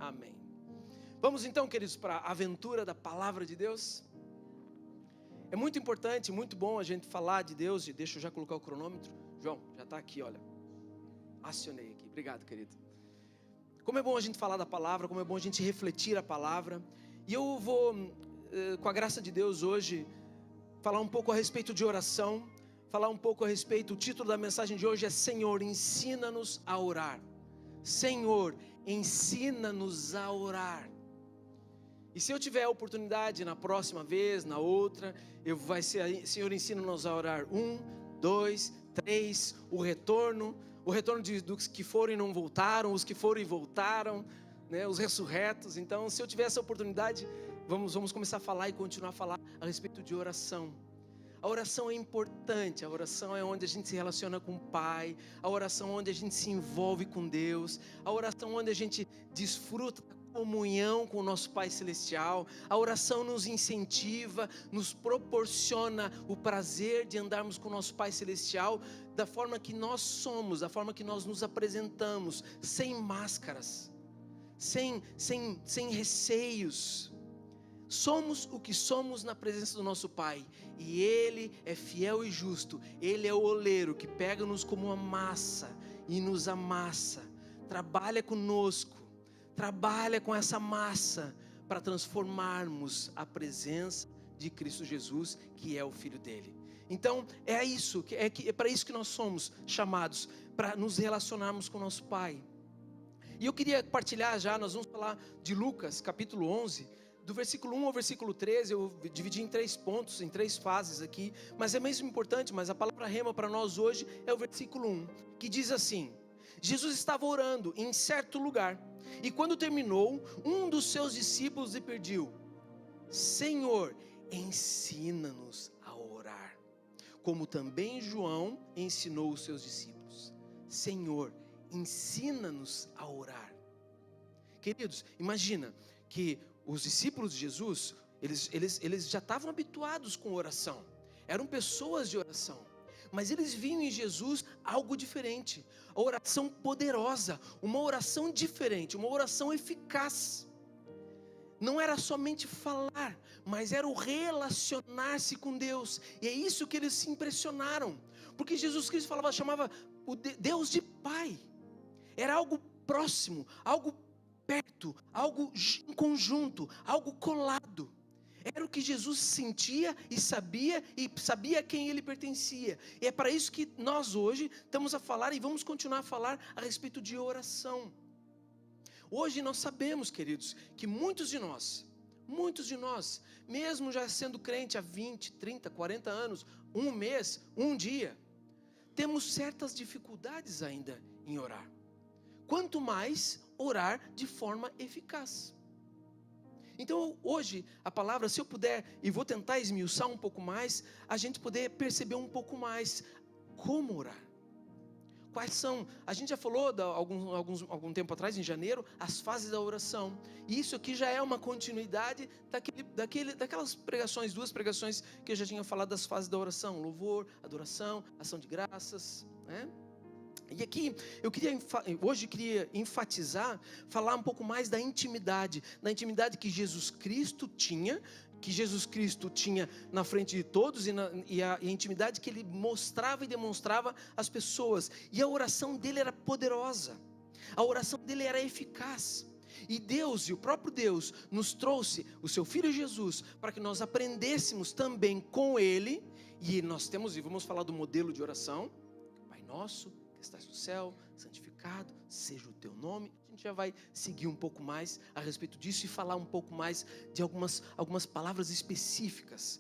Amém. Vamos então, queridos, para a aventura da palavra de Deus. É muito importante, muito bom a gente falar de Deus. Deixa eu já colocar o cronômetro. João, já está aqui, olha. Acionei aqui. Obrigado, querido. Como é bom a gente falar da palavra, como é bom a gente refletir a palavra. E eu vou, com a graça de Deus hoje, falar um pouco a respeito de oração. Falar um pouco a respeito, o título da mensagem de hoje é Senhor, ensina-nos a orar. Senhor, ensina-nos a orar. E se eu tiver a oportunidade na próxima vez, na outra, vai ser, Senhor, ensina-nos a orar 1, 2, 3, o retorno dos que foram e não voltaram, os que foram e voltaram, né, os ressurretos. Então, se eu tiver essa oportunidade, vamos começar a falar e continuar a falar a respeito de oração. A oração é importante, a oração é onde a gente se relaciona com o Pai, a oração é onde a gente se envolve com Deus, a oração é onde a gente desfruta da comunhão com o nosso Pai Celestial, a oração nos incentiva, nos proporciona o prazer de andarmos com o nosso Pai Celestial da forma que nós somos, da forma que nós nos apresentamos, sem máscaras, sem receios. Somos o que somos na presença do nosso Pai, e Ele é fiel e justo. Ele é o oleiro que pega-nos como uma massa e nos amassa, trabalha conosco, trabalha com essa massa para transformarmos a presença de Cristo Jesus, que é o Filho dele. Então é para isso que nós somos chamados, para nos relacionarmos com o nosso Pai. E eu queria partilhar já, nós vamos falar de Lucas capítulo 11, do versículo 1 ao versículo 13, eu dividi em 3 pontos, em 3 fases aqui, mas é mesmo importante, mas a palavra rema para nós hoje é o versículo 1, que diz assim: Jesus estava orando em certo lugar, e quando terminou, um dos seus discípulos lhe pediu: Senhor, ensina-nos a orar, como também João ensinou os seus discípulos. Senhor, ensina-nos a orar. Queridos, imagina que os discípulos de Jesus, eles já estavam habituados com oração, eram pessoas de oração, mas eles viam em Jesus algo diferente, a oração poderosa, uma oração diferente, uma oração eficaz. Não era somente falar, mas era o relacionar-se com Deus, e é isso que eles se impressionaram, porque Jesus Cristo chamava o Deus de Pai, era algo próximo, algo perto, algo em conjunto, algo colado. Era o que Jesus sentia e sabia a quem ele pertencia. E é para isso que nós hoje estamos a falar e vamos continuar a falar a respeito de oração. Hoje nós sabemos, queridos, que muitos de nós, mesmo já sendo crente há 20, 30, 40 anos, um mês, um dia, temos certas dificuldades ainda em orar. Quanto mais orar de forma eficaz. Então hoje a palavra, se eu puder, e vou tentar esmiuçar um pouco mais, a gente poder perceber um pouco mais como orar. Quais são, a gente já falou algum tempo atrás, em janeiro, as fases da oração, e isso aqui já é uma continuidade daquelas pregações, 2 pregações que eu já tinha falado das fases da oração: louvor, adoração, ação de graças, né? E aqui, hoje queria enfatizar, falar um pouco mais da intimidade que Jesus Cristo tinha na frente de todos, e a intimidade que ele mostrava e demonstrava às pessoas, e a oração dele era poderosa, a oração dele era eficaz, e Deus, e o próprio Deus, nos trouxe o seu Filho Jesus, para que nós aprendêssemos também com ele, e vamos falar do modelo de oração: Pai nosso, que estás no céu, santificado seja o teu nome. A gente já vai seguir um pouco mais a respeito disso e falar um pouco mais de algumas palavras específicas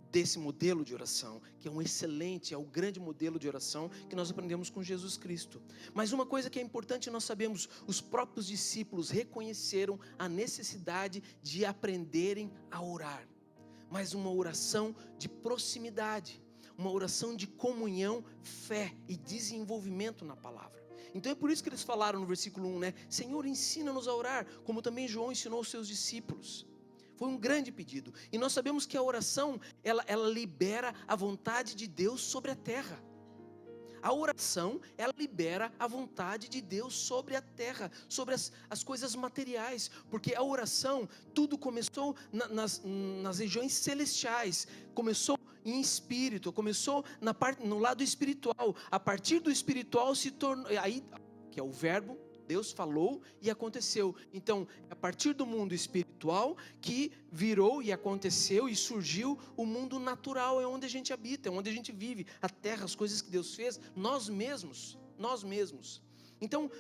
desse modelo de oração, que é é o grande modelo de oração que nós aprendemos com Jesus Cristo. Mas uma coisa que é importante nós sabemos: os próprios discípulos reconheceram a necessidade de aprenderem a orar, mas uma oração de proximidade, uma oração de comunhão, fé e desenvolvimento na palavra. Então é por isso que eles falaram no versículo 1, né? Senhor, ensina-nos a orar, como também João ensinou os seus discípulos. Foi um grande pedido. E nós sabemos que a oração, ela libera a vontade de Deus sobre a terra. A oração, ela libera a vontade de Deus sobre a terra, sobre as coisas materiais, porque a oração, tudo começou nas regiões celestiais, começou em espírito, começou no lado espiritual, a partir do espiritual se tornou, aí, que é o verbo, Deus falou e aconteceu. Então, a partir do mundo espiritual que virou e aconteceu e surgiu o mundo natural, é onde a gente habita, é onde a gente vive, a terra, as coisas que Deus fez, nós mesmos. Então,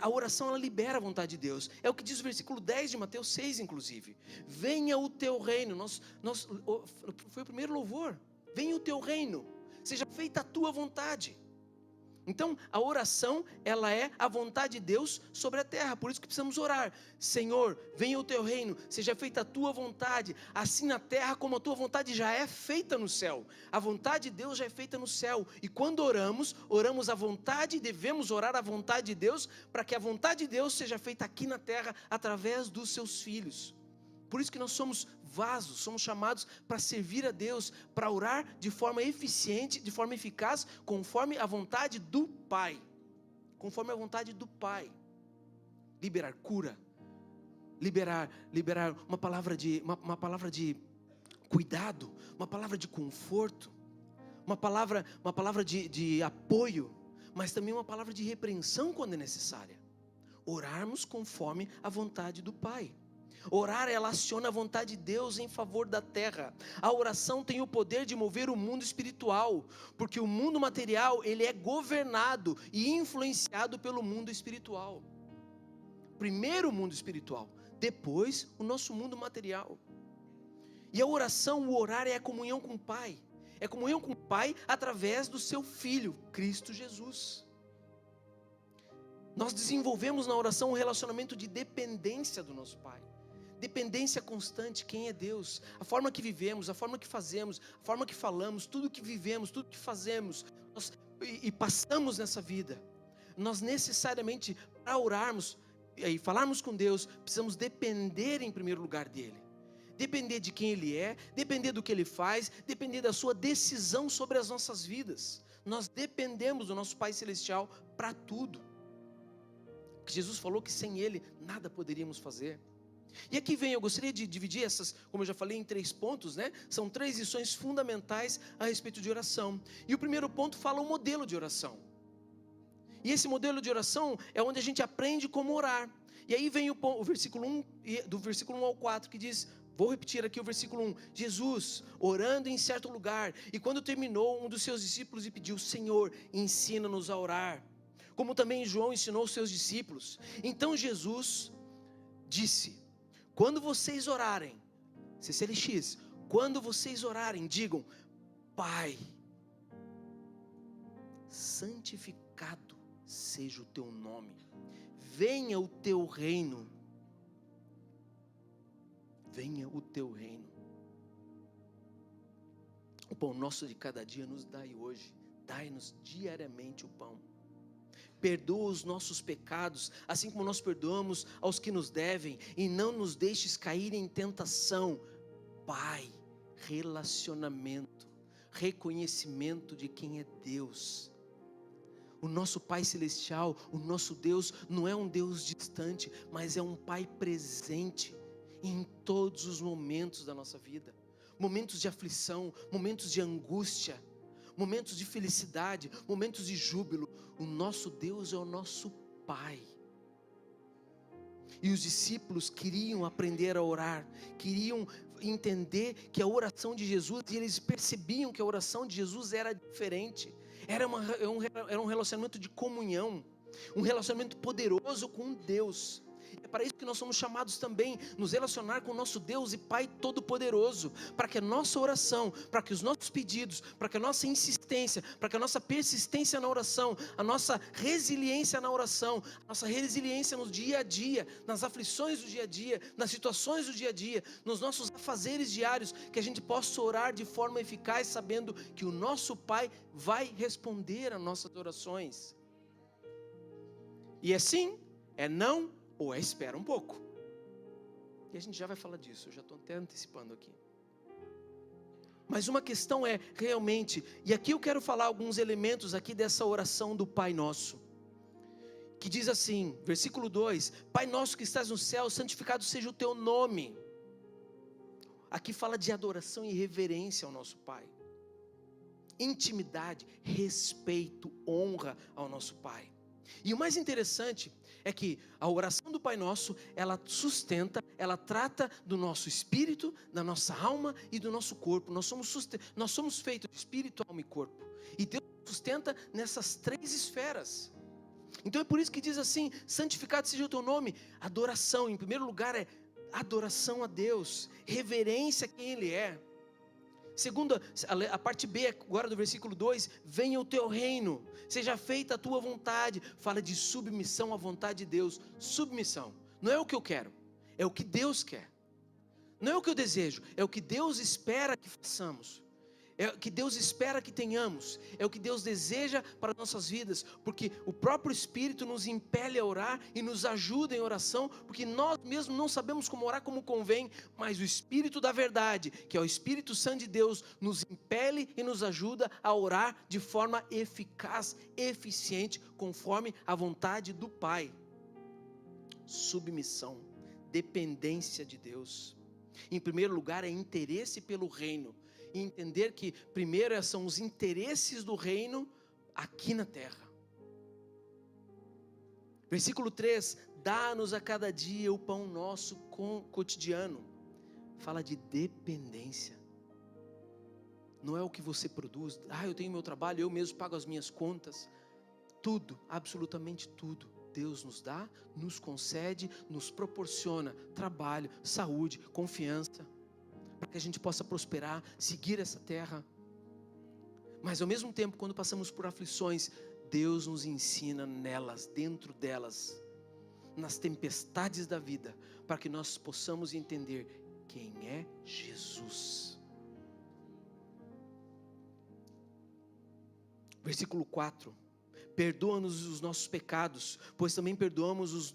a oração, ela libera a vontade de Deus. É o que diz o versículo 10 de Mateus 6, inclusive. Venha o teu reino. Foi o primeiro louvor. Venha o teu reino. Seja feita a tua vontade. Então, a oração, ela é a vontade de Deus sobre a terra. Por isso que precisamos orar. Senhor, venha o teu reino, seja feita a tua vontade, assim na terra como a tua vontade já é feita no céu. A vontade de Deus já é feita no céu. E quando oramos a vontade, devemos orar a vontade de Deus, para que a vontade de Deus seja feita aqui na terra, através dos seus filhos. Por isso que nós somos vasos, somos chamados para servir a Deus, para orar de forma eficiente, de forma eficaz, conforme a vontade do Pai. Conforme a vontade do Pai. Liberar cura, liberar uma palavra de cuidado, uma palavra de conforto, uma palavra de apoio, mas também uma palavra de repreensão quando é necessária. Orarmos conforme a vontade do Pai. Orar, ela aciona a vontade de Deus em favor da terra. A oração tem o poder de mover o mundo espiritual, porque o mundo material, ele é governado e influenciado pelo mundo espiritual. Primeiro o mundo espiritual, depois o nosso mundo material. E a oração, o orar, é a comunhão com o Pai. É comunhão com o Pai através do seu Filho, Cristo Jesus. Nós desenvolvemos na oração um relacionamento de dependência do nosso Pai. Dependência constante, quem é Deus, a forma que vivemos, a forma que fazemos, a forma que falamos, tudo que vivemos, tudo que fazemos e passamos nessa vida. Nós necessariamente, para orarmos e falarmos com Deus, precisamos depender em primeiro lugar dEle. Depender de quem Ele é, depender do que Ele faz, depender da sua decisão sobre as nossas vidas. Nós dependemos do nosso Pai Celestial para tudo. Porque Jesus falou que sem Ele nada poderíamos fazer. E aqui vem, eu gostaria de dividir essas, como eu já falei, em 3 pontos, né? São 3 lições fundamentais a respeito de oração. E o primeiro ponto fala o modelo de oração. E esse modelo de oração é onde a gente aprende como orar. E aí vem o versículo 1, do versículo 1 ao 4, que diz, vou repetir aqui o versículo 1. Jesus, orando em certo lugar, e quando terminou, um dos seus discípulos lhe pediu, Senhor, ensina-nos a orar, como também João ensinou os seus discípulos. Então Jesus disse, quando vocês orarem, CCLX, quando vocês orarem, digam, Pai, santificado seja o teu nome, venha o teu reino, venha o teu reino. O pão nosso de cada dia nos dai hoje, dai-nos diariamente o pão. Perdoa os nossos pecados, assim como nós perdoamos aos que nos devem, e não nos deixes cair em tentação. Pai, relacionamento, reconhecimento de quem é Deus. O nosso Pai Celestial, o nosso Deus, não é um Deus distante, mas é um Pai presente em todos os momentos da nossa vida. Momentos de aflição, momentos de angústia, momentos de felicidade, momentos de júbilo. O nosso Deus é o nosso Pai. E os discípulos queriam aprender a orar, queriam entender que a oração de Jesus, e eles percebiam que a oração de Jesus era diferente. Era um relacionamento de comunhão, um relacionamento poderoso com Deus. É para isso que nós somos chamados também, nos relacionar com o nosso Deus e Pai Todo-Poderoso, para que a nossa oração, para que os nossos pedidos, para que a nossa insistência, para que a nossa persistência na oração, a nossa resiliência na oração, a nossa resiliência no dia a dia, nas aflições do dia a dia, nas situações do dia a dia, nos nossos afazeres diários, que a gente possa orar de forma eficaz, sabendo que o nosso Pai vai responder às nossas orações. E é sim, é não, ou espera um pouco. E a gente já vai falar disso, eu já estou até antecipando aqui. Mas uma questão é realmente, e aqui eu quero falar alguns elementos aqui dessa oração do Pai Nosso, que diz assim, versículo 2, Pai nosso que estás no céu, santificado seja o teu nome. Aqui fala de adoração e reverência ao nosso Pai, intimidade, respeito, honra ao nosso Pai. E o mais interessante é que a oração do Pai Nosso, ela sustenta, ela trata do nosso espírito, da nossa alma e do nosso corpo. Nós somos feitos de espírito, alma e corpo. E Deus sustenta nessas 3 esferas. Então é por isso que diz assim, santificado seja o teu nome. Adoração, em primeiro lugar, é adoração a Deus, reverência a quem Ele é. Segundo, a parte B agora do versículo 2, venha o teu reino, seja feita a tua vontade. Fala de submissão à vontade de Deus. Submissão, não é o que eu quero, é o que Deus quer. Não é o que eu desejo, é o que Deus espera que façamos. É o que Deus espera que tenhamos, é o que Deus deseja para nossas vidas, porque o próprio Espírito nos impele a orar e nos ajuda em oração, porque nós mesmos não sabemos como orar como convém, mas o Espírito da verdade, que é o Espírito Santo de Deus, nos impele e nos ajuda a orar de forma eficaz, eficiente, conforme a vontade do Pai. Submissão, dependência de Deus. Em primeiro lugar, é interesse pelo reino. E entender que primeiro são os interesses do reino aqui na terra. Versículo 3, dá-nos a cada dia o pão nosso cotidiano. Fala de dependência. Não é o que você produz. Eu tenho meu trabalho, eu mesmo pago as minhas contas. Tudo, absolutamente tudo, Deus nos dá, nos concede, nos proporciona trabalho, saúde, confiança, para que a gente possa prosperar, seguir essa terra. Mas ao mesmo tempo, quando passamos por aflições, Deus nos ensina nelas, dentro delas, nas tempestades da vida, para que nós possamos entender quem é Jesus. Versículo 4, perdoa-nos os nossos pecados, pois também perdoamos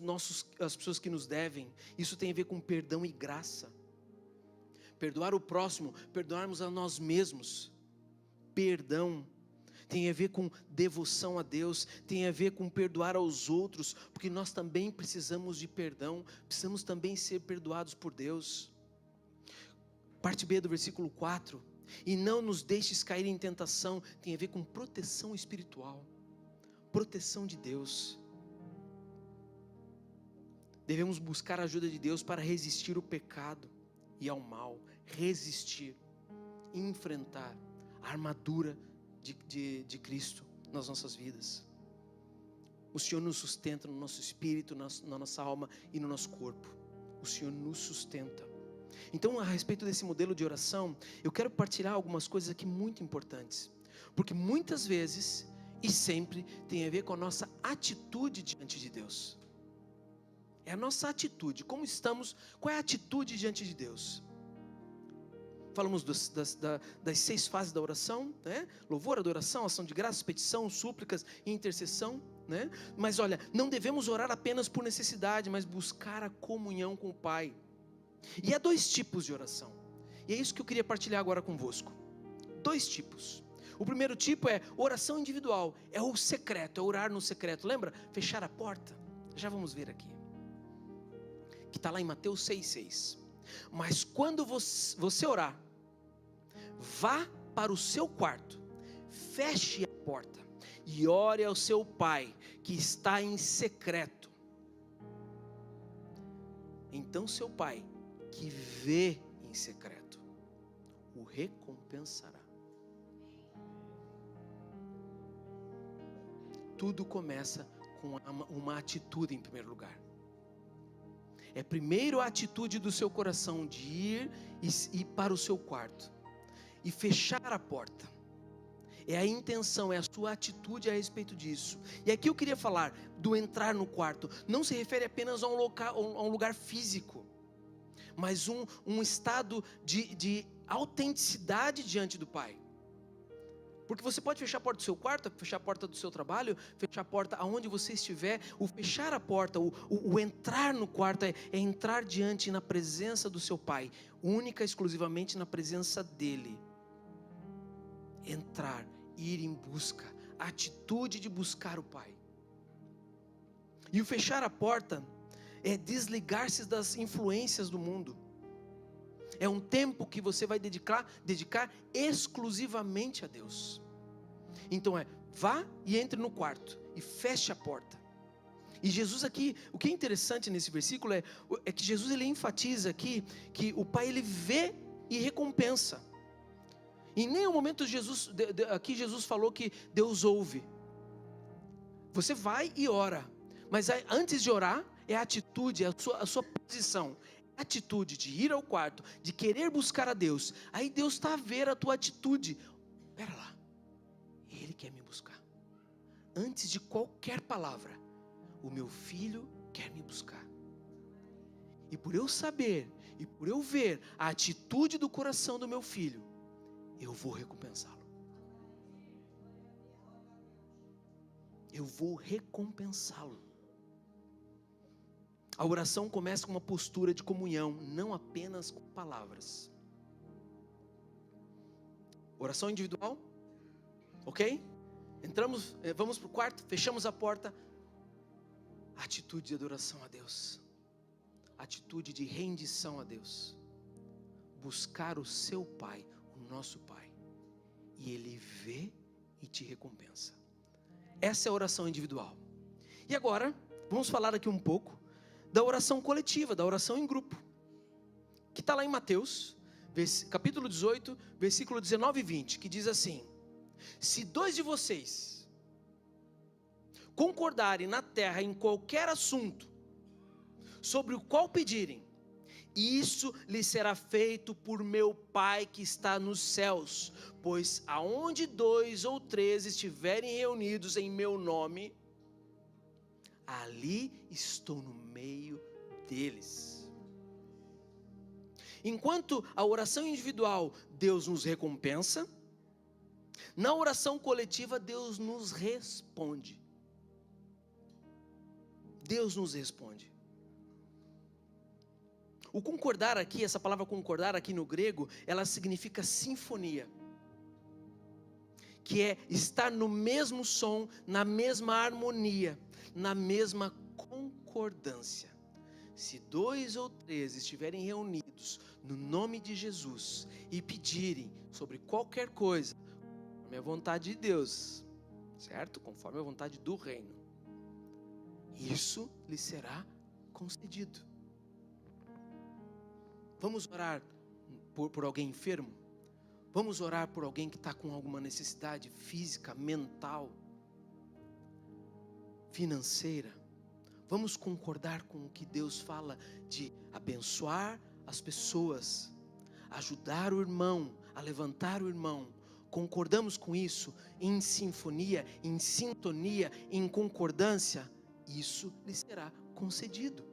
as pessoas que nos devem. Isso tem a ver com perdão e graça. Perdoar o próximo, perdoarmos a nós mesmos. Perdão tem a ver com devoção a Deus, tem a ver com perdoar aos outros, porque nós também precisamos de perdão, precisamos também ser perdoados por Deus. Parte B do versículo 4, e não nos deixes cair em tentação, tem a ver com proteção espiritual, proteção de Deus. Devemos buscar a ajuda de Deus para resistir ao pecado e ao mal, resistir, enfrentar a armadura de Cristo nas nossas vidas. O Senhor nos sustenta no nosso espírito, na nossa alma e no nosso corpo. O Senhor nos sustenta. Então, a respeito desse modelo de oração, eu quero partilhar algumas coisas aqui muito importantes, porque muitas vezes e sempre tem a ver com a nossa atitude diante de Deus. É a nossa atitude, como estamos, qual é a atitude diante de Deus? Falamos das 6 fases da oração, né? Louvor, adoração, ação de graças, petição, súplicas e intercessão, né? Mas olha, não devemos orar apenas por necessidade, mas buscar a comunhão com o Pai. E há 2 tipos de oração, e é isso que eu queria partilhar agora convosco. 2 tipos. O primeiro tipo é oração individual, é o secreto, é orar no secreto. Lembra? Fechar a porta. Já vamos ver aqui, que está lá em Mateus 6,6. Mas quando você orar, vá para o seu quarto, feche a porta e ore ao seu Pai que está em secreto. Então seu Pai, que vê em secreto, o recompensará. Tudo começa com uma atitude em primeiro lugar. É primeiro a atitude do seu coração de ir para o seu quarto e fechar a porta. É a intenção, é a sua atitude a respeito disso. E aqui eu queria falar do entrar no quarto. Não se refere apenas a um lugar físico, mas um estado de autenticidade diante do Pai. Porque você pode fechar a porta do seu quarto, fechar a porta do seu trabalho, fechar a porta aonde você estiver. O fechar a porta, o entrar no quarto é entrar diante na presença do seu Pai, única e exclusivamente na presença dEle. entrar, ir em busca, a atitude de buscar o Pai. E o fechar a porta é desligar-se das influências do mundo. É um tempo que você vai dedicar exclusivamente a Deus. Então vá e entre no quarto e feche a porta. E Jesus aqui, o que é interessante nesse versículo é que Jesus ele enfatiza aqui que o Pai ele vê e recompensa. Em nenhum momento aqui Jesus falou que Deus ouve. Você vai e ora, mas antes de orar é a atitude, a sua posição, a atitude de ir ao quarto, de querer buscar a Deus. Aí Deus está a ver a tua atitude. Pera lá, Ele quer me buscar. Antes de qualquer palavra, o meu filho quer me buscar. E por eu saber, e por eu ver a atitude do coração do meu filho, eu vou recompensá-lo. Eu vou recompensá-lo. A oração começa com uma postura de comunhão, não apenas com palavras. Oração individual, ok? Entramos, vamos para o quarto, fechamos a porta. Atitude de adoração a Deus, atitude de rendição a Deus. Buscar o seu Pai, o nosso Pai, e Ele vê e te recompensa. Essa é a oração individual. E agora, vamos falar aqui um pouco da oração coletiva, da oração em grupo, que está lá em Mateus, capítulo 18, versículo 19 e 20, que diz assim: se 2 de vocês concordarem na terra em qualquer assunto, sobre o qual pedirem, isso lhe será feito por meu Pai que está nos céus, pois aonde 2 ou 3 estiverem reunidos em meu nome, ali estou no meio deles. Enquanto a oração individual, Deus nos recompensa, na oração coletiva, Deus nos responde. Deus nos responde. O concordar aqui, essa palavra concordar aqui no grego, ela significa sinfonia, que é estar no mesmo som, na mesma harmonia, na mesma concordância. Se 2 ou 3 estiverem reunidos no nome de Jesus e pedirem sobre qualquer coisa, conforme a vontade de Deus, certo? Conforme a vontade do reino, isso lhe será concedido. Vamos orar por alguém enfermo? Vamos orar por alguém que está com alguma necessidade física, mental, financeira? Vamos concordar com o que Deus fala de abençoar as pessoas, ajudar o irmão, a levantar o irmão. Concordamos com isso em sinfonia, em sintonia, em concordância? Isso lhe será concedido.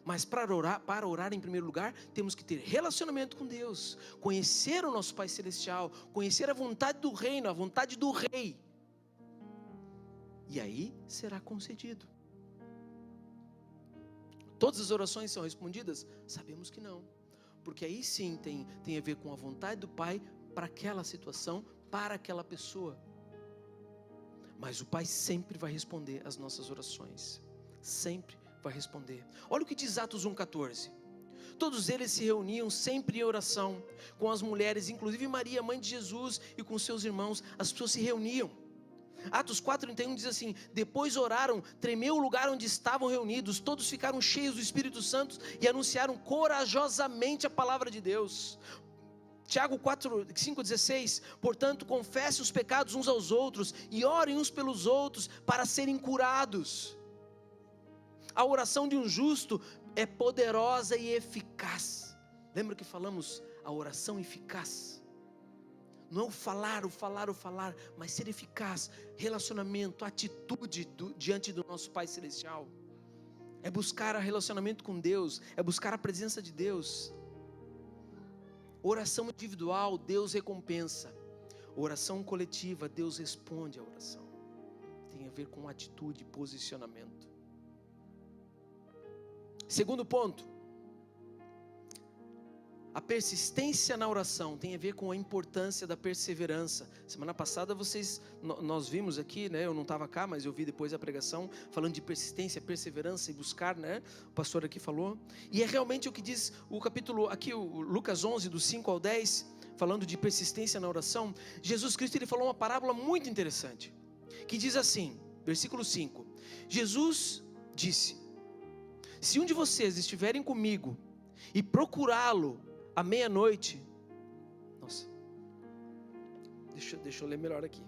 Mas para orar em primeiro lugar, temos que ter relacionamento com Deus, conhecer o nosso Pai Celestial, conhecer a vontade do reino, a vontade do Rei. E aí será concedido. Todas as orações são respondidas? Sabemos que não. Porque aí sim tem a ver com a vontade do Pai para aquela situação, para aquela pessoa. Mas o Pai sempre vai responder as nossas orações. Sempre vai responder. Olha o que diz Atos 1,14. Todos eles se reuniam sempre em oração, com as mulheres, inclusive Maria, mãe de Jesus, e com seus irmãos. As pessoas se reuniam. Atos 4,31 diz assim: depois oraram, tremeu o lugar onde estavam reunidos, todos ficaram cheios do Espírito Santo e anunciaram corajosamente a palavra de Deus. Tiago 5,16, portanto confessem os pecados uns aos outros e orem uns pelos outros para serem curados. A oração de um justo é poderosa e eficaz. Lembra que falamos a oração eficaz? Não é o falar, mas ser eficaz, relacionamento, atitude diante do nosso Pai Celestial. É buscar relacionamento com Deus, é buscar a presença de Deus. Oração individual, Deus recompensa. Oração coletiva, Deus responde à oração. Tem a ver com atitude e posicionamento. Segundo ponto, a persistência na oração tem a ver com a importância da perseverança. Semana passada nós vimos aqui, né? Eu não estava cá, mas eu vi depois a pregação falando de persistência, perseverança e buscar, né? O pastor aqui falou. E é realmente o que diz o capítulo aqui, o Lucas 11, do 5 ao 10, falando de persistência na oração. Jesus Cristo, ele falou uma parábola muito interessante, que diz assim, versículo 5: Jesus disse: se um de vocês estiverem comigo e procurá-lo à meia-noite, nossa, deixa eu ler melhor aqui.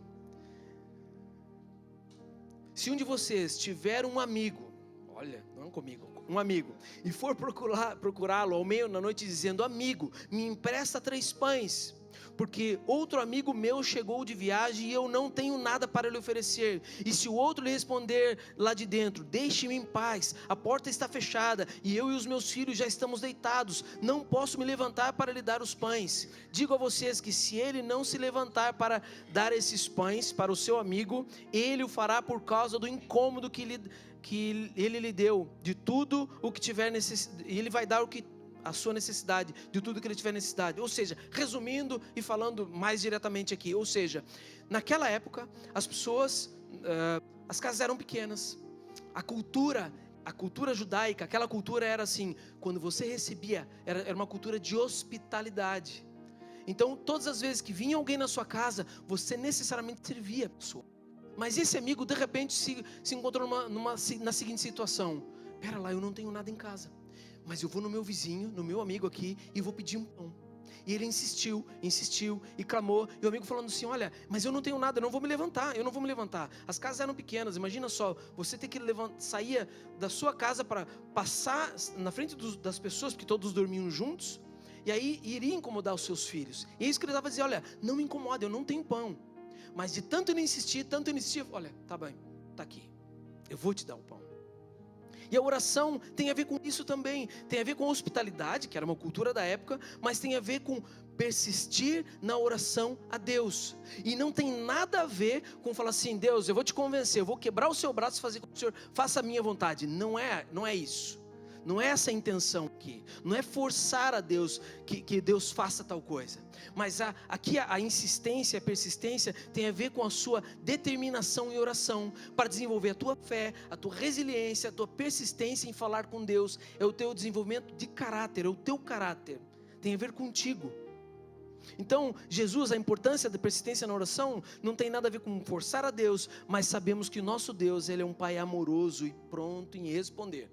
Se um de vocês tiver um amigo, olha, não comigo, um amigo, e for procurá-lo ao meio da noite dizendo: amigo, me empresta 3 pães, porque outro amigo meu chegou de viagem e eu não tenho nada para lhe oferecer. E se o outro lhe responder lá de dentro: deixe-me em paz, a porta está fechada e eu e os meus filhos já estamos deitados, não posso me levantar para lhe dar os pães. Digo a vocês que se ele não se levantar para dar esses pães para o seu amigo, ele o fará por causa do incômodo que ele lhe deu, de tudo o que tiver necessidade, e ele vai dar a sua necessidade, de tudo que ele tiver necessidade. Ou seja, resumindo e falando mais diretamente aqui, ou seja, naquela época, as pessoas, as casas eram pequenas, a cultura judaica, aquela cultura era assim, quando você recebia, era uma cultura de hospitalidade. Então, todas as vezes que vinha alguém na sua casa, você necessariamente servia a pessoa. Mas esse amigo, de repente, se encontrou na seguinte situação: pera lá, eu não tenho nada em casa, mas eu vou no meu vizinho, no meu amigo aqui, e vou pedir um pão. E ele insistiu e clamou, e o amigo falando assim: olha, mas eu não tenho nada, eu não vou me levantar. As casas eram pequenas, imagina só, você ter que sair da sua casa para passar na frente das pessoas, porque todos dormiam juntos, e aí iria incomodar os seus filhos. E é isso que ele estava dizendo: olha, não me incomoda, eu não tenho pão. Mas de tanto ele insistir, olha, tá bem, tá aqui, eu vou te dar o pão. E a oração tem a ver com isso também, tem a ver com a hospitalidade, que era uma cultura da época, mas tem a ver com persistir na oração a Deus. E não tem nada a ver com falar assim: Deus, eu vou te convencer, eu vou quebrar o seu braço e fazer com que o Senhor faça a minha vontade. Não é isso. Não é essa a intenção aqui, não é forçar a Deus que Deus faça tal coisa, mas aqui a insistência, a persistência tem a ver com a sua determinação em oração, para desenvolver a tua fé, a tua resiliência, a tua persistência em falar com Deus. É o teu desenvolvimento de caráter, é o teu caráter, tem a ver contigo. Então, Jesus, a importância da persistência na oração não tem nada a ver com forçar a Deus, mas sabemos que o nosso Deus, Ele é um Pai amoroso e pronto em responder.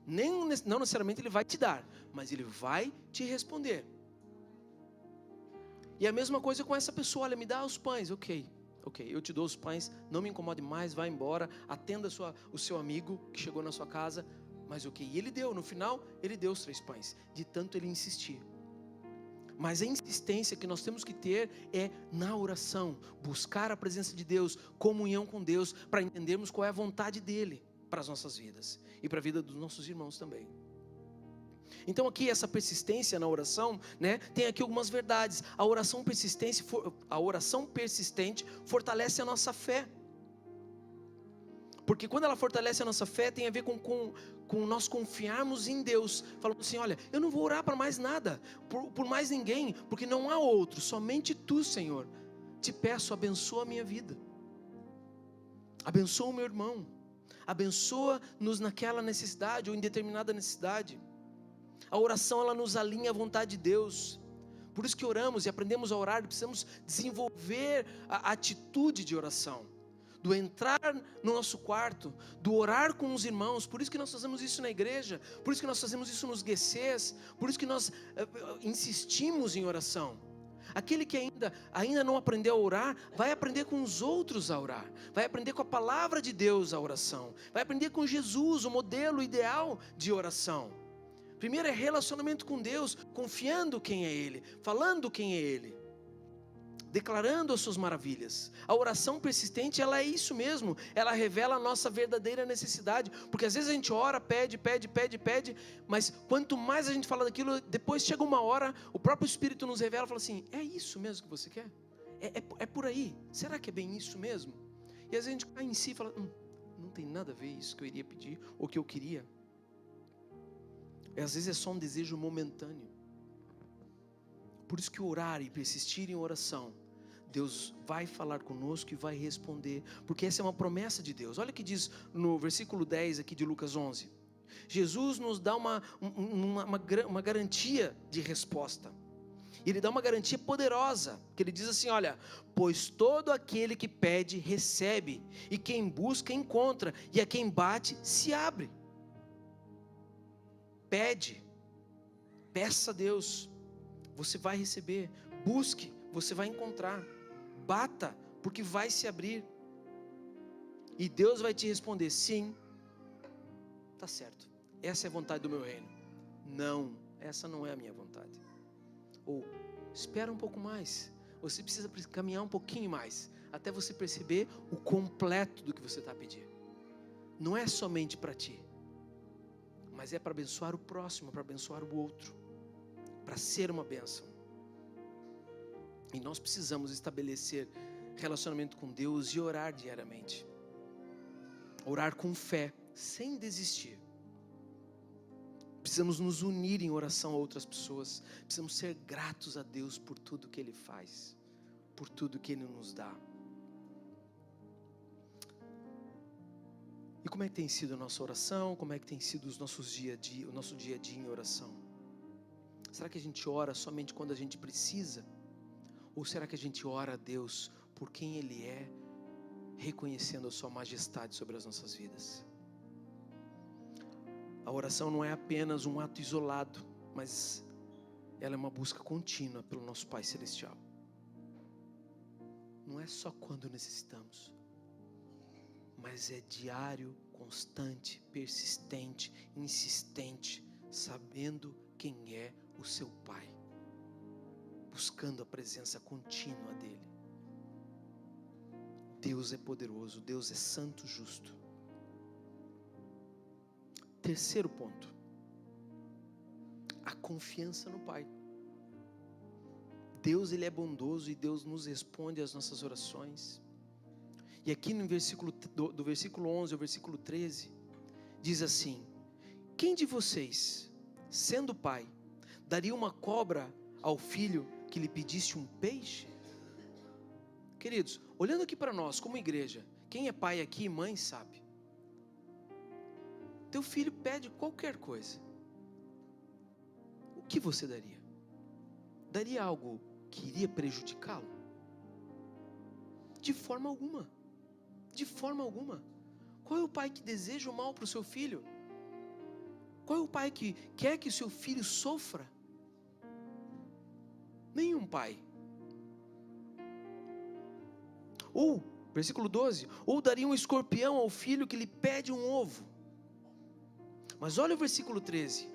Não necessariamente Ele vai te dar, mas Ele vai te responder. E a mesma coisa com essa pessoa: olha, me dá os pães, ok, eu te dou os pães, não me incomode mais, vai embora, atenda o seu amigo que chegou na sua casa, mas ok, e ele deu, no final, ele deu os 3 pães, de tanto ele insistir. Mas a insistência que nós temos que ter é na oração, buscar a presença de Deus, comunhão com Deus, para entendermos qual é a vontade dEle para as nossas vidas e para a vida dos nossos irmãos também. Então aqui essa persistência na oração, né, tem aqui algumas verdades. A oração persistente fortalece a nossa fé, porque quando ela fortalece a nossa fé, tem a ver com nós confiarmos em Deus, falando assim: olha, eu não vou orar para mais nada, por mais ninguém, porque não há outro, somente Tu, Senhor. Te peço, abençoa a minha vida, abençoa o meu irmão, abençoa-nos naquela necessidade ou em determinada necessidade. A oração, ela nos alinha à vontade de Deus. Por isso que oramos e aprendemos a orar, precisamos desenvolver a atitude de oração, do entrar no nosso quarto, do orar com os irmãos. Por isso que nós fazemos isso na igreja, por isso que nós fazemos isso nos GCs, por isso que nós insistimos em oração. Aquele que ainda não aprendeu a orar, vai aprender com os outros a orar, vai aprender com a palavra de Deus a oração, vai aprender com Jesus, o modelo ideal de oração. Primeiro é relacionamento com Deus, confiando quem é Ele, falando quem é Ele, declarando as suas maravilhas. A oração persistente, ela é isso mesmo, ela revela a nossa verdadeira necessidade, porque às vezes a gente ora, pede, mas quanto mais a gente fala daquilo, depois chega uma hora, o próprio Espírito nos revela e fala assim: é isso mesmo que você quer? É por aí? Será que é bem isso mesmo? E às vezes a gente cai em si e fala: não tem nada a ver isso que eu iria pedir, ou que eu queria. Às vezes é só um desejo momentâneo. Por isso que orar e persistir em oração, Deus vai falar conosco e vai responder, porque essa é uma promessa de Deus. Olha o que diz no versículo 10 aqui de Lucas 11. Jesus nos dá uma garantia de resposta. Ele dá uma garantia poderosa, que ele diz assim, olha, pois todo aquele que pede, recebe, e quem busca, encontra, e a quem bate, se abre. Pede, peça a Deus, você vai receber. Busque, você vai encontrar. Bata, porque vai se abrir. E Deus vai te responder, sim, está certo, essa é a vontade do meu reino. Não, essa não é a minha vontade. Ou, espera um pouco mais, você precisa caminhar um pouquinho mais, até você perceber o completo do que você está pedindo. Não é somente para ti, mas é para abençoar o próximo, para abençoar o outro, para ser uma bênção. E nós precisamos estabelecer relacionamento com Deus e orar diariamente. Orar com fé, sem desistir. Precisamos nos unir em oração a outras pessoas. Precisamos ser gratos a Deus por tudo que Ele faz, por tudo que Ele nos dá. E como é que tem sido a nossa oração? Como é que tem sido o nosso dia a dia em oração? Será que a gente ora somente quando a gente precisa? Ou será que a gente ora a Deus por quem Ele é, reconhecendo a sua majestade sobre as nossas vidas? A oração não é apenas um ato isolado, mas ela é uma busca contínua pelo nosso Pai Celestial. Não é só quando necessitamos, mas é diário, constante, persistente, insistente, sabendo quem é o seu Pai, buscando a presença contínua dEle. Deus é poderoso, Deus é santo, justo. Terceiro ponto, a confiança no Pai. Deus, Ele é bondoso e Deus nos responde às nossas orações. E aqui no versículo, do versículo 11 ao versículo 13, diz assim: quem de vocês, sendo pai, daria uma cobra ao filho que lhe pedisse um peixe? Queridos, olhando aqui para nós como igreja, quem é pai aqui, mãe, sabe. Teu filho pede qualquer coisa, o que você daria? Daria algo que iria prejudicá-lo? De forma alguma. De forma alguma. Qual é o pai que deseja o mal para o seu filho? Qual é o pai que quer que o seu filho sofra? Nenhum pai. Ou, versículo 12, ou daria um escorpião ao filho que lhe pede um ovo? Mas olha o versículo 13.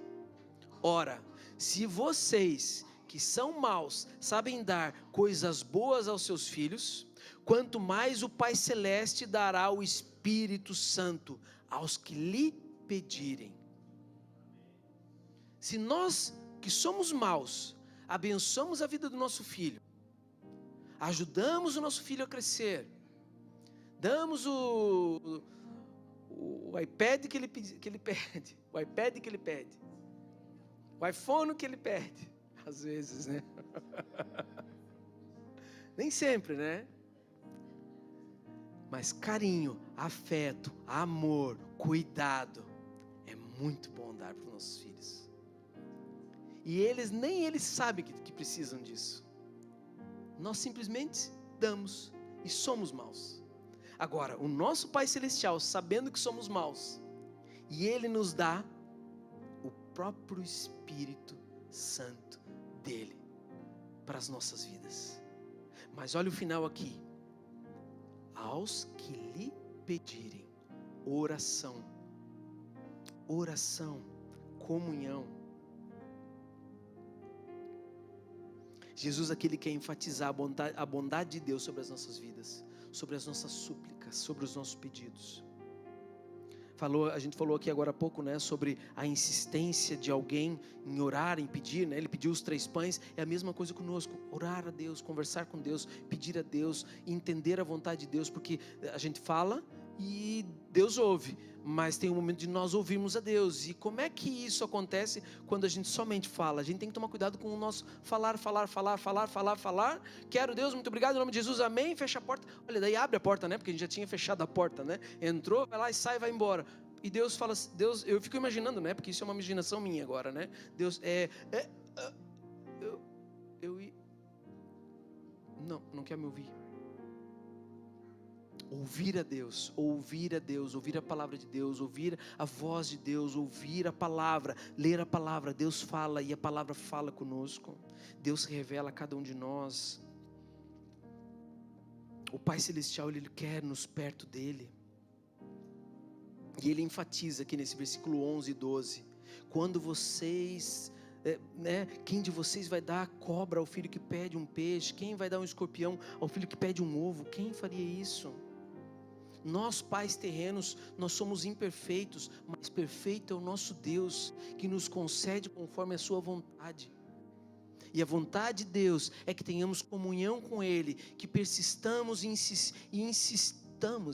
Ora, se vocês que são maus sabem dar coisas boas aos seus filhos, quanto mais o Pai Celeste dará o Espírito Santo aos que lhe pedirem. Se nós que somos maus abençoamos a vida do nosso filho, ajudamos o nosso filho a crescer, damos o iPad que ele pede, o iPad que ele pede, o iPhone que ele pede, às vezes, né? Nem sempre, né? Mas carinho, afeto, amor, cuidado, é muito bom dar para os nossos filhos. E nem eles sabem que precisam disso. Nós simplesmente damos e somos maus. Agora, o nosso Pai Celestial, sabendo que somos maus, e Ele nos dá o próprio Espírito Santo dEle para as nossas vidas. Mas olha o final aqui. Aos que lhe pedirem, oração, comunhão. Jesus aqui, Ele quer enfatizar a bondade de Deus sobre as nossas vidas, sobre as nossas súplicas, sobre os nossos pedidos. A gente falou aqui agora há pouco, né, sobre a insistência de alguém em orar, em pedir, né? Ele pediu os 3 pães, é a mesma coisa conosco, orar a Deus, conversar com Deus, pedir a Deus, entender a vontade de Deus, porque a gente fala e Deus ouve, mas tem um momento de nós ouvirmos a Deus. E como é que isso acontece quando a gente somente fala? A gente tem que tomar cuidado com o nosso falar. Quero Deus, muito obrigado, em nome de Jesus, amém, fecha a porta. Olha, daí abre a porta, né? Porque a gente já tinha fechado a porta, né? Entrou, vai lá e sai, vai embora. E Deus fala, Deus, eu fico imaginando, né? Porque isso é uma imaginação minha agora, né? Deus, não quer me ouvir. Ouvir a Deus, ouvir a palavra de Deus, ouvir a voz de Deus, ouvir a palavra, ler a palavra. Deus fala e a palavra fala conosco. Deus se revela a cada um de nós. O Pai Celestial, Ele quer nos perto dEle. E Ele enfatiza aqui nesse versículo 11 e 12. Quando vocês... quem de vocês vai dar a cobra ao filho que pede um peixe? Quem vai dar um escorpião ao filho que pede um ovo? Quem faria isso? Nós, pais terrenos, nós somos imperfeitos, mas perfeito é o nosso Deus, que nos concede conforme a sua vontade. E a vontade de Deus é que tenhamos comunhão com Ele, que persistamos e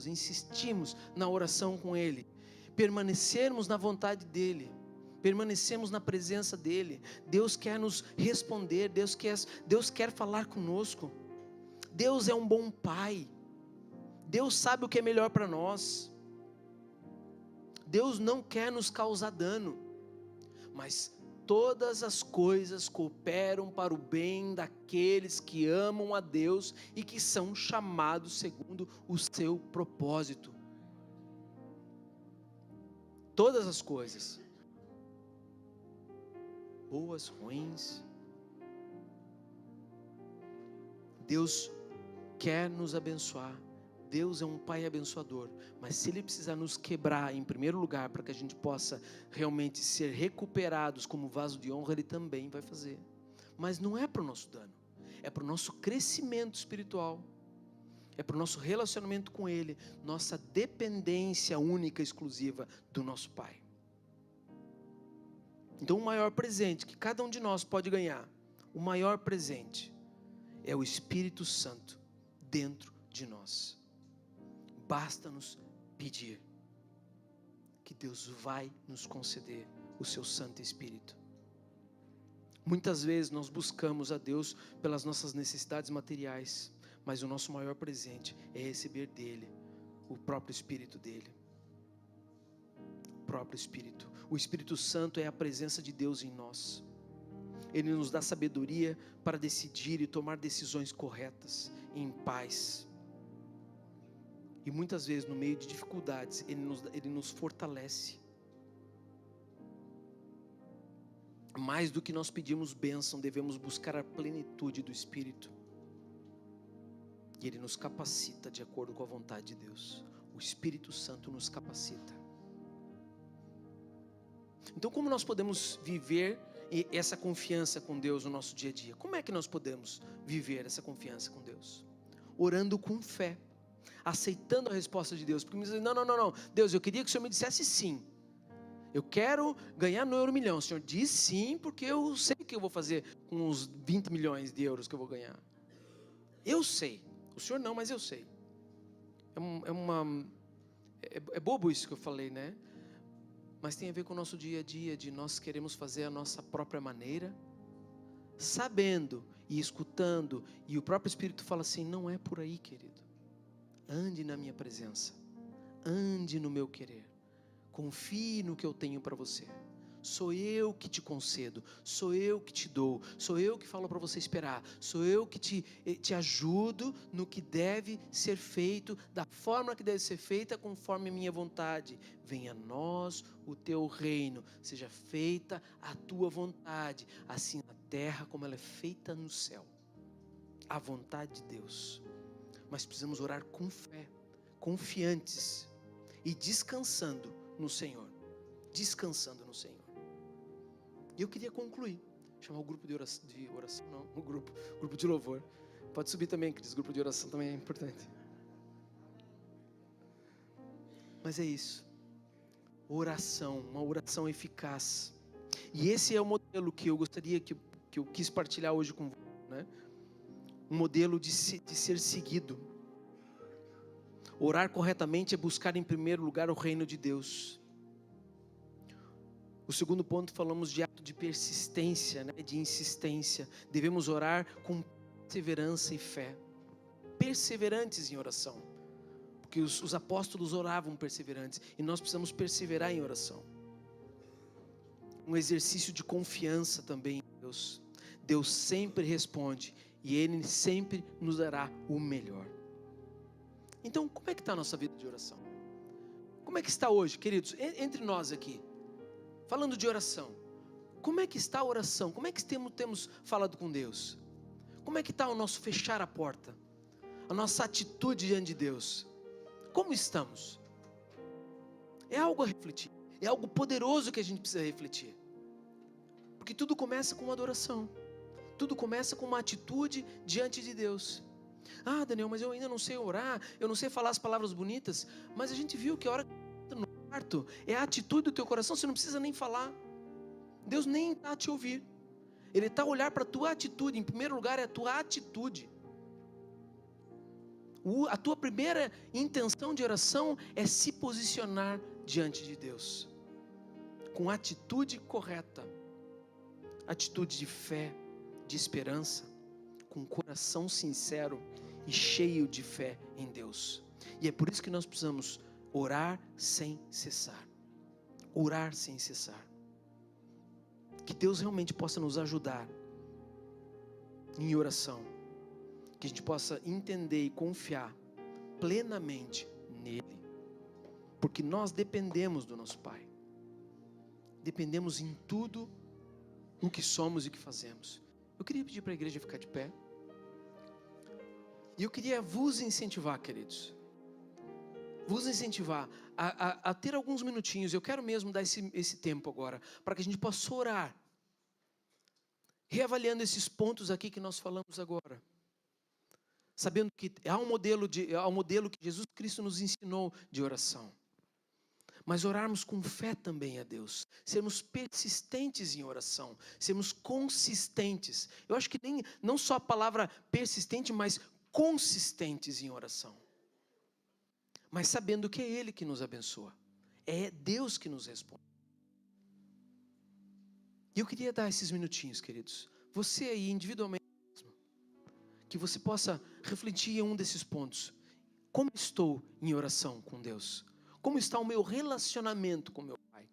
insistimos na oração com Ele, permanecermos na vontade dEle, permanecemos na presença dEle. Deus quer nos responder, Deus quer falar conosco. Deus é um bom Pai. Deus sabe o que é melhor para nós. Deus não quer nos causar dano, mas todas as coisas cooperam para o bem daqueles que amam a Deus e que são chamados segundo o seu propósito. Todas as coisas, boas, ruins, Deus quer nos abençoar. Deus é um Pai abençoador, mas se Ele precisar nos quebrar em primeiro lugar, para que a gente possa realmente ser recuperados como vaso de honra, Ele também vai fazer. Mas não é para o nosso dano, é para o nosso crescimento espiritual, é para o nosso relacionamento com Ele, nossa dependência única, exclusiva do nosso Pai. Então o maior presente que cada um de nós pode ganhar, o maior presente é o Espírito Santo dentro de nós. Basta-nos pedir, que Deus vai nos conceder o seu Santo Espírito. Muitas vezes nós buscamos a Deus pelas nossas necessidades materiais, mas o nosso maior presente é receber dEle, o próprio Espírito dEle. O próprio Espírito. O Espírito Santo é a presença de Deus em nós. Ele nos dá sabedoria para decidir e tomar decisões corretas, em paz. E muitas vezes no meio de dificuldades, Ele nos fortalece. Mais do que nós pedimos bênção, devemos buscar a plenitude do Espírito. E Ele nos capacita de acordo com a vontade de Deus. O Espírito Santo nos capacita. Então, como nós podemos viver essa confiança com Deus no nosso dia a dia? Como é que nós podemos viver essa confiança com Deus? Orando com fé, aceitando a resposta de Deus. Porque me dizem, não, Deus, eu queria que o Senhor me dissesse sim. Eu quero ganhar no Euromilhão. O Senhor diz sim, porque eu sei o que eu vou fazer com os 20 milhões de euros que eu vou ganhar. Eu sei. O Senhor não, mas eu sei. É bobo isso que eu falei, né? Mas tem a ver com o nosso dia a dia, de nós queremos fazer a nossa própria maneira, sabendo e escutando, e o próprio Espírito fala assim, não é por aí, querido. Ande na minha presença, ande no meu querer, confie no que eu tenho para você. Sou eu que te concedo, sou eu que te dou, sou eu que falo para você esperar, sou eu que te ajudo no que deve ser feito, da forma que deve ser feita, conforme a minha vontade. Venha a nós o teu reino, seja feita a tua vontade, assim na terra como ela é feita no céu. A vontade de Deus. Mas precisamos orar com fé, confiantes e descansando no Senhor. Descansando no Senhor. E eu queria concluir, chamar o grupo de oração não, o grupo de louvor. Pode subir também, Cris, o grupo de oração também é importante. Mas é isso, oração, uma oração eficaz. E esse é o modelo que eu gostaria, que eu quis partilhar hoje com você, né? Um modelo de ser seguido. Orar corretamente é buscar em primeiro lugar o reino de Deus. O segundo ponto, falamos de ato de persistência, né? De insistência. Devemos orar com perseverança e fé. Perseverantes em oração. Porque os apóstolos oravam perseverantes. E nós precisamos perseverar em oração. Um exercício de confiança também em Deus. Deus sempre responde. E Ele sempre nos dará o melhor. Então, como é que está a nossa vida de oração? Como é que está hoje, queridos? Entre nós aqui. Falando de oração, como é que está a oração? Como é que temos falado com Deus? Como é que está o nosso fechar a porta? A nossa atitude diante de Deus? Como estamos? É algo a refletir. É algo poderoso que a gente precisa refletir. Porque tudo começa com uma adoração. Tudo começa com uma atitude diante de Deus. Ah, Daniel, mas eu ainda não sei orar, eu não sei falar as palavras bonitas. Mas a gente viu que a hora é a atitude do teu coração, você não precisa nem falar. Deus nem está a te ouvir. Ele está a olhar para a tua atitude. Em primeiro lugar é a tua atitude. A tua primeira intenção de oração é se posicionar diante de Deus. Com atitude correta. Atitude de fé, de esperança. Com coração sincero e cheio de fé em Deus. E é por isso que nós precisamos orar sem cessar. Orar sem cessar. Que Deus realmente possa nos ajudar em oração. Que a gente possa entender e confiar plenamente nele. Porque nós dependemos do nosso Pai. Dependemos em tudo o que somos e que fazemos. Eu queria pedir para a igreja ficar de pé. E eu queria vos incentivar, queridos. Vos incentivar a ter alguns minutinhos. Eu quero mesmo dar esse tempo agora, para que a gente possa orar, reavaliando esses pontos aqui que nós falamos agora, sabendo que há um modelo que Jesus Cristo nos ensinou de oração, mas orarmos com fé também a Deus, sermos persistentes em oração, sermos consistentes. Eu acho que não só a palavra persistente, mas consistentes em oração. Mas sabendo que é Ele que nos abençoa. É Deus que nos responde. E eu queria dar esses minutinhos, queridos. Você aí, individualmente, que você possa refletir em um desses pontos. Como estou em oração com Deus? Como está o meu relacionamento com meu Pai?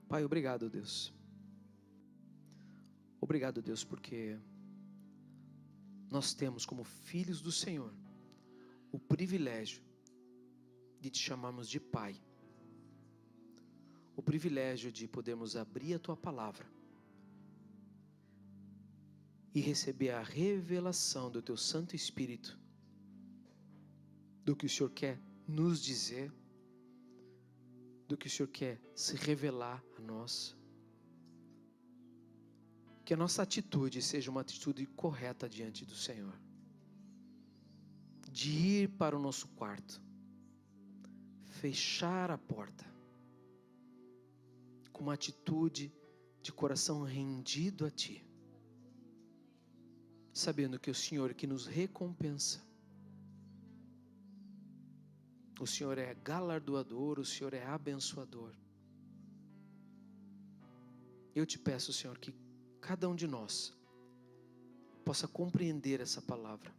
Pai, obrigado, Deus. Obrigado, Deus, porque nós temos como filhos do Senhor o privilégio de te chamarmos de Pai. O privilégio de podermos abrir a Tua Palavra e receber a revelação do Teu Santo Espírito, do que o Senhor quer nos dizer, do que o Senhor quer se revelar a nós. Que a nossa atitude seja uma atitude correta diante do Senhor. De ir para o nosso quarto, fechar a porta, com uma atitude de coração rendido a Ti, sabendo que o Senhor que nos recompensa, o Senhor é galardoador, o Senhor é abençoador. Eu te peço, Senhor, que cada um de nós possa compreender essa palavra.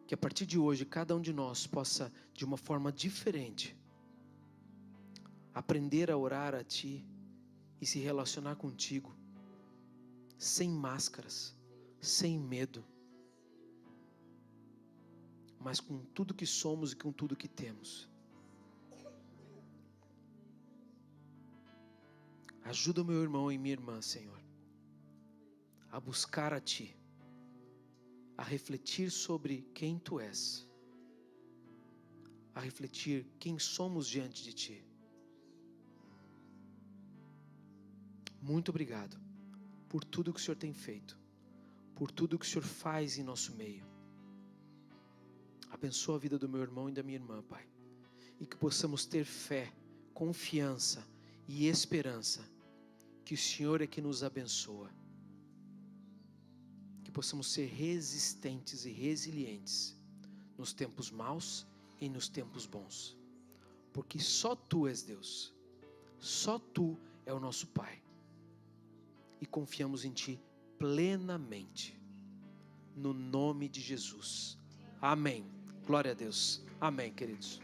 Que a partir de hoje, cada um de nós possa, de uma forma diferente, aprender a orar a Ti e se relacionar contigo, sem máscaras, sem medo, mas com tudo que somos e com tudo que temos. Ajuda o meu irmão e minha irmã, Senhor, a buscar a Ti, a refletir sobre quem Tu és, a refletir quem somos diante de Ti. Muito obrigado por tudo que o Senhor tem feito, por tudo que o Senhor faz em nosso meio. Abençoa a vida do meu irmão e da minha irmã, Pai. e que possamos ter fé, confiança e esperança que o Senhor é que nos abençoa. Que possamos ser resistentes e resilientes nos tempos maus e nos tempos bons. Porque só Tu és Deus. Só Tu é o nosso Pai. E confiamos em Ti plenamente. No nome de Jesus. Amém. Glória a Deus. Amém, queridos.